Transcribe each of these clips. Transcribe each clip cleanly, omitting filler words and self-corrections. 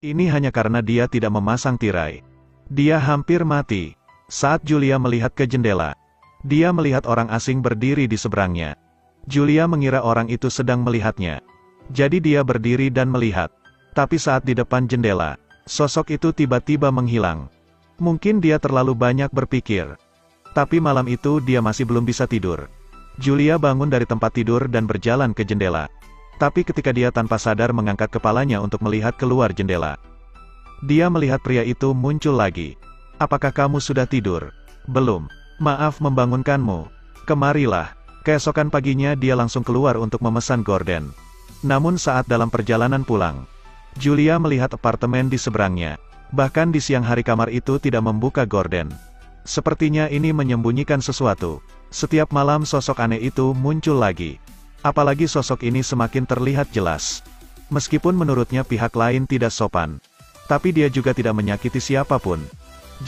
Ini hanya karena dia tidak memasang tirai. Dia hampir mati. Saat Julia melihat ke jendela, dia melihat orang asing berdiri di seberangnya. Julia mengira orang itu sedang melihatnya. Jadi dia berdiri dan melihat. Tapi saat di depan jendela, sosok itu tiba-tiba menghilang. Mungkin dia terlalu banyak berpikir. Tapi malam itu dia masih belum bisa tidur. Julia bangun dari tempat tidur dan berjalan ke jendela. Tapi ketika dia tanpa sadar mengangkat kepalanya untuk melihat keluar jendela, dia melihat pria itu muncul lagi. "Apakah kamu sudah tidur?" "Belum. Maaf membangunkanmu. Kemarilah." Keesokan paginya dia langsung keluar untuk memesan gorden. Namun saat dalam perjalanan pulang, Julia melihat apartemen di seberangnya. Bahkan di siang hari kamar itu tidak membuka gorden. Sepertinya ini menyembunyikan sesuatu. Setiap malam sosok aneh itu muncul lagi. Apalagi sosok ini semakin terlihat jelas. Meskipun menurutnya pihak lain tidak sopan, tapi dia juga tidak menyakiti siapapun.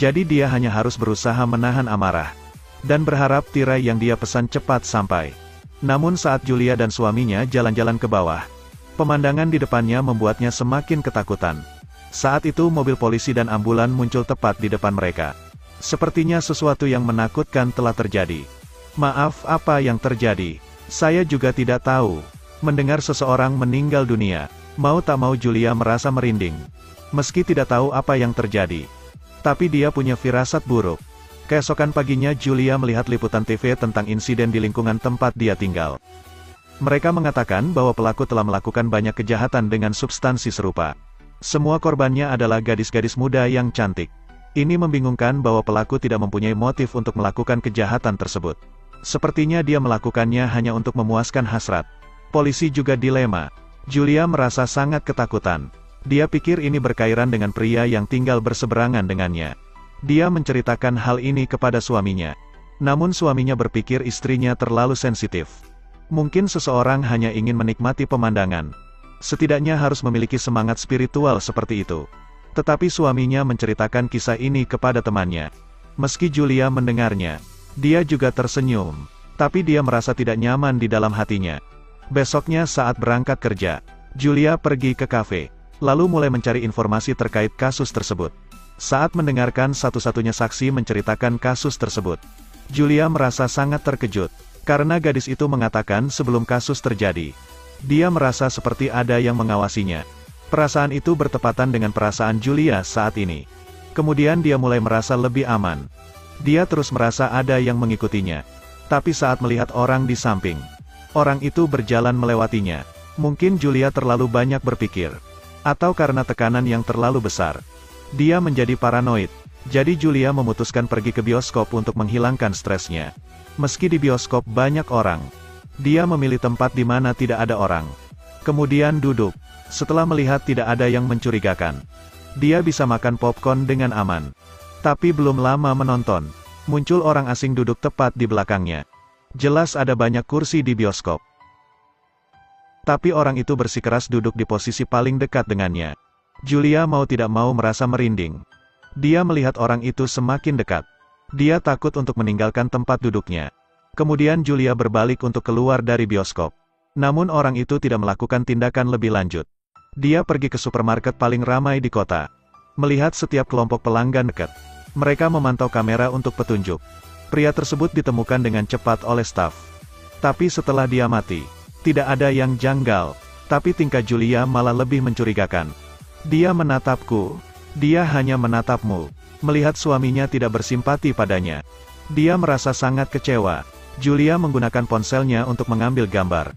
Jadi dia hanya harus berusaha menahan amarah, dan berharap tirai yang dia pesan cepat sampai. Namun saat Julia dan suaminya jalan-jalan ke bawah, pemandangan di depannya membuatnya semakin ketakutan. Saat itu mobil polisi dan ambulan muncul tepat di depan mereka. Sepertinya sesuatu yang menakutkan telah terjadi. "Maaf, apa yang terjadi? Saya juga tidak tahu." Mendengar seseorang meninggal dunia, mau tak mau Julia merasa merinding. Meski tidak tahu apa yang terjadi, tapi dia punya firasat buruk. Keesokan paginya Julia melihat liputan TV tentang insiden di lingkungan tempat dia tinggal. Mereka mengatakan bahwa pelaku telah melakukan banyak kejahatan dengan substansi serupa. Semua korbannya adalah gadis-gadis muda yang cantik. Ini membingungkan bahwa pelaku tidak mempunyai motif untuk melakukan kejahatan tersebut. Sepertinya dia melakukannya hanya untuk memuaskan hasrat. Polisi juga dilema. Julia merasa sangat ketakutan. Dia pikir ini berkaitan dengan pria yang tinggal berseberangan dengannya. Dia menceritakan hal ini kepada suaminya. Namun suaminya berpikir istrinya terlalu sensitif. Mungkin seseorang hanya ingin menikmati pemandangan. Setidaknya harus memiliki semangat spiritual seperti itu. Tetapi suaminya menceritakan kisah ini kepada temannya. Meski Julia mendengarnya, dia juga tersenyum. Tapi dia merasa tidak nyaman di dalam hatinya. Besoknya saat berangkat kerja, Julia pergi ke kafe, lalu mulai mencari informasi terkait kasus tersebut. Saat mendengarkan satu-satunya saksi menceritakan kasus tersebut, Julia merasa sangat terkejut, karena gadis itu mengatakan sebelum kasus terjadi, dia merasa seperti ada yang mengawasinya. Perasaan itu bertepatan dengan perasaan Julia saat ini. Kemudian dia mulai merasa lebih aman. Dia terus merasa ada yang mengikutinya. Tapi saat melihat orang di samping, orang itu berjalan melewatinya. Mungkin Julia terlalu banyak berpikir. Atau karena tekanan yang terlalu besar, dia menjadi paranoid. Jadi Julia memutuskan pergi ke bioskop untuk menghilangkan stresnya. Meski di bioskop banyak orang, dia memilih tempat di mana tidak ada orang. Kemudian duduk. Setelah melihat tidak ada yang mencurigakan, dia bisa makan popcorn dengan aman. Tapi belum lama menonton, muncul orang asing duduk tepat di belakangnya. Jelas ada banyak kursi di bioskop. Tapi orang itu bersikeras duduk di posisi paling dekat dengannya. Julia mau tidak mau merasa merinding. Dia melihat orang itu semakin dekat. Dia takut untuk meninggalkan tempat duduknya. Kemudian Julia berbalik untuk keluar dari bioskop. Namun orang itu tidak melakukan tindakan lebih lanjut. Dia pergi ke supermarket paling ramai di kota. Melihat setiap kelompok pelanggan dekat, mereka memantau kamera untuk petunjuk. Pria tersebut ditemukan dengan cepat oleh staf. Tapi setelah dia mati, tidak ada yang janggal. Tapi tingkah Julia malah lebih mencurigakan. "Dia menatapku. Dia hanya menatapmu." Melihat suaminya tidak bersimpati padanya, dia merasa sangat kecewa. Julia menggunakan ponselnya untuk mengambil gambar.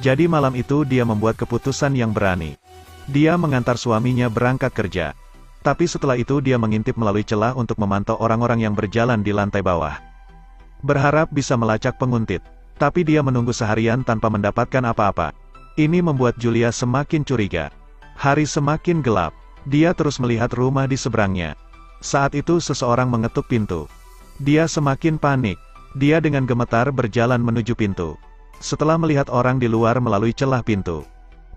Jadi malam itu dia membuat keputusan yang berani. Dia mengantar suaminya berangkat kerja. Tapi setelah itu dia mengintip melalui celah untuk memantau orang-orang yang berjalan di lantai bawah. Berharap bisa melacak penguntit. Tapi dia menunggu seharian tanpa mendapatkan apa-apa. Ini membuat Julia semakin curiga. Hari semakin gelap. Dia terus melihat rumah di seberangnya. Saat itu seseorang mengetuk pintu. Dia semakin panik. Dia dengan gemetar berjalan menuju pintu. Setelah melihat orang di luar melalui celah pintu,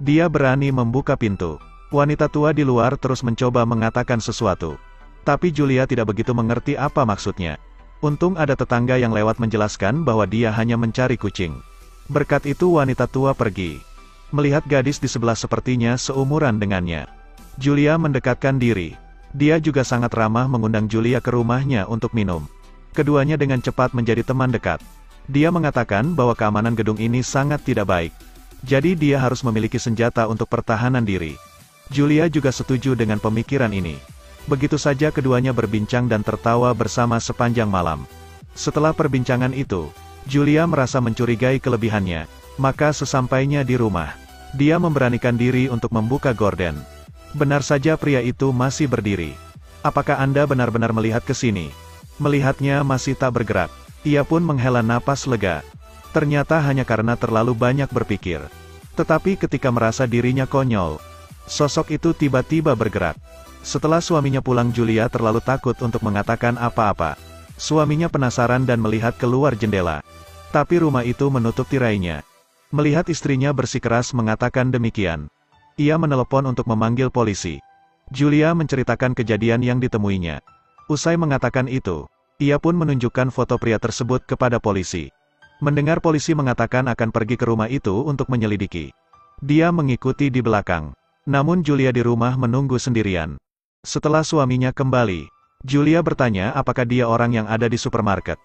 dia berani membuka pintu. Wanita tua di luar terus mencoba mengatakan sesuatu. Tapi Julia tidak begitu mengerti apa maksudnya. Untung ada tetangga yang lewat menjelaskan bahwa dia hanya mencari kucing. Berkat itu wanita tua pergi. Melihat gadis di sebelah sepertinya seumuran dengannya. Julia mendekatkan diri. Dia juga sangat ramah mengundang Julia ke rumahnya untuk minum. Keduanya dengan cepat menjadi teman dekat. Dia mengatakan bahwa keamanan gedung ini sangat tidak baik. Jadi dia harus memiliki senjata untuk pertahanan diri. Julia juga setuju dengan pemikiran ini. Begitu saja keduanya berbincang dan tertawa bersama sepanjang malam. Setelah perbincangan itu, Julia merasa mencurigai kelebihannya. Maka sesampainya di rumah, dia memberanikan diri untuk membuka gorden. Benar saja pria itu masih berdiri. Apakah Anda benar-benar melihat ke sini? Melihatnya masih tak bergerak. Ia pun menghela napas lega. Ternyata hanya karena terlalu banyak berpikir. Tetapi ketika merasa dirinya konyol, sosok itu tiba-tiba bergerak. Setelah suaminya pulang, Julia terlalu takut untuk mengatakan apa-apa. Suaminya penasaran dan melihat keluar jendela. Tapi rumah itu menutup tirainya. Melihat istrinya bersikeras mengatakan demikian, ia menelepon untuk memanggil polisi. Julia menceritakan kejadian yang ditemuinya. Usai mengatakan itu, ia pun menunjukkan foto pria tersebut kepada polisi. Mendengar polisi mengatakan akan pergi ke rumah itu untuk menyelidiki, dia mengikuti di belakang. Namun Julia di rumah menunggu sendirian. Setelah suaminya kembali, Julia bertanya apakah dia orang yang ada di supermarket.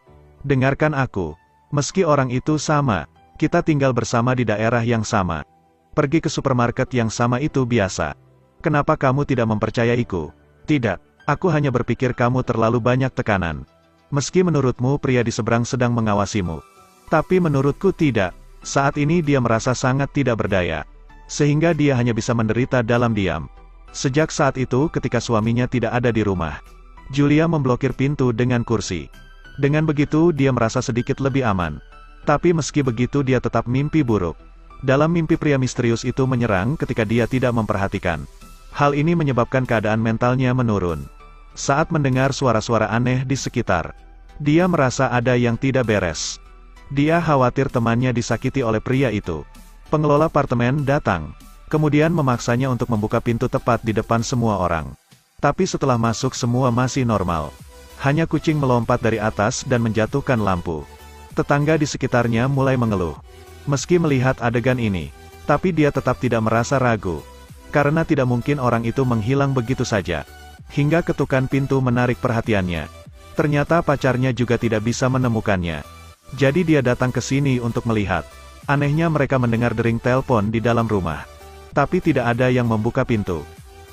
Dengarkan aku. Meski orang itu sama, kita tinggal bersama di daerah yang sama. Pergi ke supermarket yang sama itu biasa. Kenapa kamu tidak mempercayaiku? Tidak, aku hanya berpikir kamu terlalu banyak tekanan. Meski menurutmu pria di seberang sedang mengawasimu. Tapi menurutku tidak. Saat ini dia merasa sangat tidak berdaya. Sehingga dia hanya bisa menderita dalam diam. Sejak saat itu ketika suaminya tidak ada di rumah, Julia memblokir pintu dengan kursi. Dengan begitu dia merasa sedikit lebih aman. Tapi meski begitu dia tetap mimpi buruk. Dalam mimpi pria misterius itu menyerang ketika dia tidak memperhatikan. Hal ini menyebabkan keadaan mentalnya menurun. Saat mendengar suara-suara aneh di sekitar, dia merasa ada yang tidak beres. Dia khawatir temannya disakiti oleh pria itu. Pengelola apartemen datang, kemudian memaksanya untuk membuka pintu tepat di depan semua orang. Tapi setelah masuk semua masih normal. Hanya kucing melompat dari atas dan menjatuhkan lampu. Tetangga di sekitarnya mulai mengeluh. Meski melihat adegan ini, tapi dia tetap tidak merasa ragu. Karena tidak mungkin orang itu menghilang begitu saja. Hingga ketukan pintu menarik perhatiannya. Ternyata pacarnya juga tidak bisa menemukannya. Jadi dia datang ke sini untuk melihat. Anehnya mereka mendengar dering telepon di dalam rumah. Tapi tidak ada yang membuka pintu.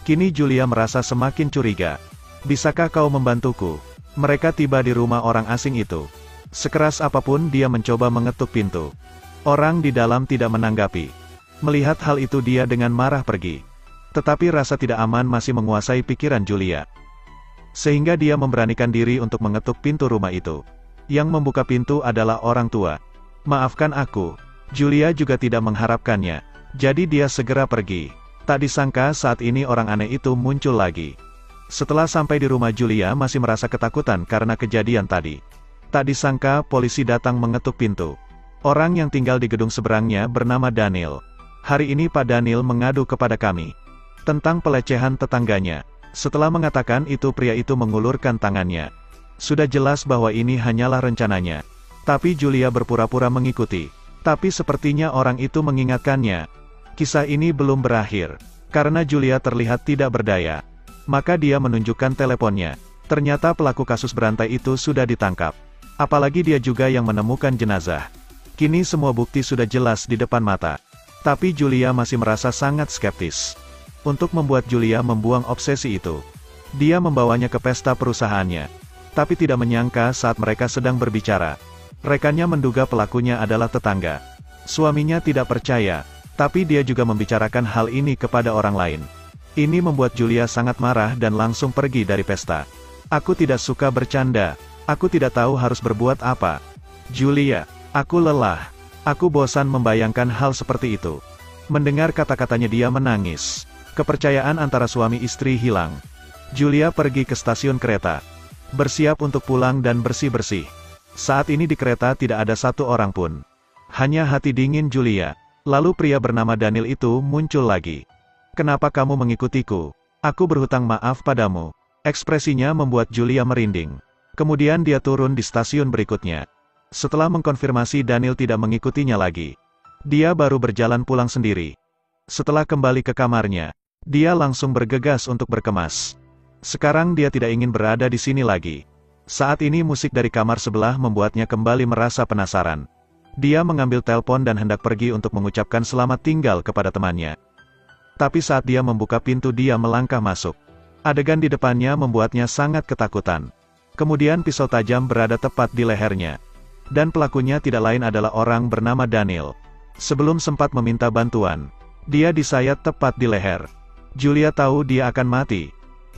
Kini Julia merasa semakin curiga. Bisakah kau membantuku? Mereka tiba di rumah orang asing itu. Sekeras apapun dia mencoba mengetuk pintu. Orang di dalam tidak menanggapi. Melihat hal itu dia dengan marah pergi. Tetapi rasa tidak aman masih menguasai pikiran Julia. Sehingga dia memberanikan diri untuk mengetuk pintu rumah itu. Yang membuka pintu adalah orang tua. Maafkan aku. Julia juga tidak mengharapkannya. Jadi dia segera pergi. Tak disangka saat ini orang aneh itu muncul lagi. Setelah sampai di rumah Julia masih merasa ketakutan karena kejadian tadi. Tak disangka polisi datang mengetuk pintu. Orang yang tinggal di gedung seberangnya bernama Daniel. Hari ini Pak Daniel mengadu kepada kami tentang pelecehan tetangganya. Setelah mengatakan itu pria itu mengulurkan tangannya. Sudah jelas bahwa ini hanyalah rencananya. Tapi Julia berpura-pura mengikuti. Tapi sepertinya orang itu mengingatkannya. Kisah ini belum berakhir. Karena Julia terlihat tidak berdaya, maka dia menunjukkan teleponnya. Ternyata pelaku kasus berantai itu sudah ditangkap. Apalagi dia juga yang menemukan jenazah. Kini semua bukti sudah jelas di depan mata. Tapi Julia masih merasa sangat skeptis. Untuk membuat Julia membuang obsesi itu, dia membawanya ke pesta perusahaannya. Tapi tidak menyangka saat mereka sedang berbicara, rekannya menduga pelakunya adalah tetangga. Suaminya tidak percaya, tapi dia juga membicarakan hal ini kepada orang lain. Ini membuat Julia sangat marah dan langsung pergi dari pesta. Aku tidak suka bercanda. Aku tidak tahu harus berbuat apa. Julia, aku lelah. Aku bosan membayangkan hal seperti itu. Mendengar kata-katanya dia menangis. Kepercayaan antara suami istri hilang. Julia pergi ke stasiun kereta. Bersiap untuk pulang dan bersih-bersih. Saat ini di kereta tidak ada satu orang pun. Hanya hati dingin Julia. Lalu pria bernama Daniel itu muncul lagi. Kenapa kamu mengikutiku? Aku berhutang maaf padamu. Ekspresinya membuat Julia merinding. Kemudian dia turun di stasiun berikutnya. Setelah mengkonfirmasi Daniel tidak mengikutinya lagi, dia baru berjalan pulang sendiri. Setelah kembali ke kamarnya, Dia langsung bergegas untuk berkemas. Sekarang dia tidak ingin berada di sini lagi. Saat ini musik dari kamar sebelah membuatnya kembali merasa penasaran. Dia mengambil telepon dan hendak pergi untuk mengucapkan selamat tinggal kepada temannya. Tapi saat dia membuka pintu dia melangkah masuk. Adegan di depannya membuatnya sangat ketakutan. Kemudian pisau tajam berada tepat di lehernya. Dan pelakunya tidak lain adalah orang bernama Daniel. Sebelum sempat meminta bantuan, dia disayat tepat di leher. Julia tahu dia akan mati.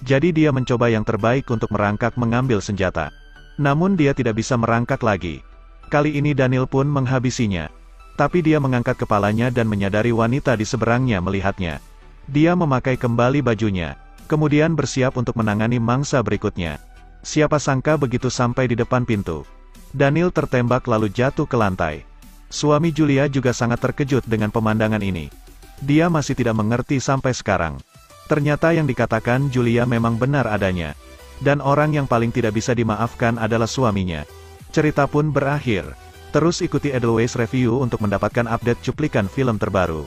Jadi dia mencoba yang terbaik untuk merangkak mengambil senjata. Namun dia tidak bisa merangkak lagi. Kali ini Daniel pun menghabisinya. Tapi dia mengangkat kepalanya dan menyadari wanita di seberangnya melihatnya. Dia memakai kembali bajunya, kemudian bersiap untuk menangani mangsa berikutnya. Siapa sangka begitu sampai di depan pintu, Daniel tertembak lalu jatuh ke lantai. Suami Julia juga sangat terkejut dengan pemandangan ini. Dia masih tidak mengerti sampai sekarang. Ternyata yang dikatakan Julia memang benar adanya. Dan orang yang paling tidak bisa dimaafkan adalah suaminya. Cerita pun berakhir. Terus ikuti Edelweiss Review untuk mendapatkan update cuplikan film terbaru.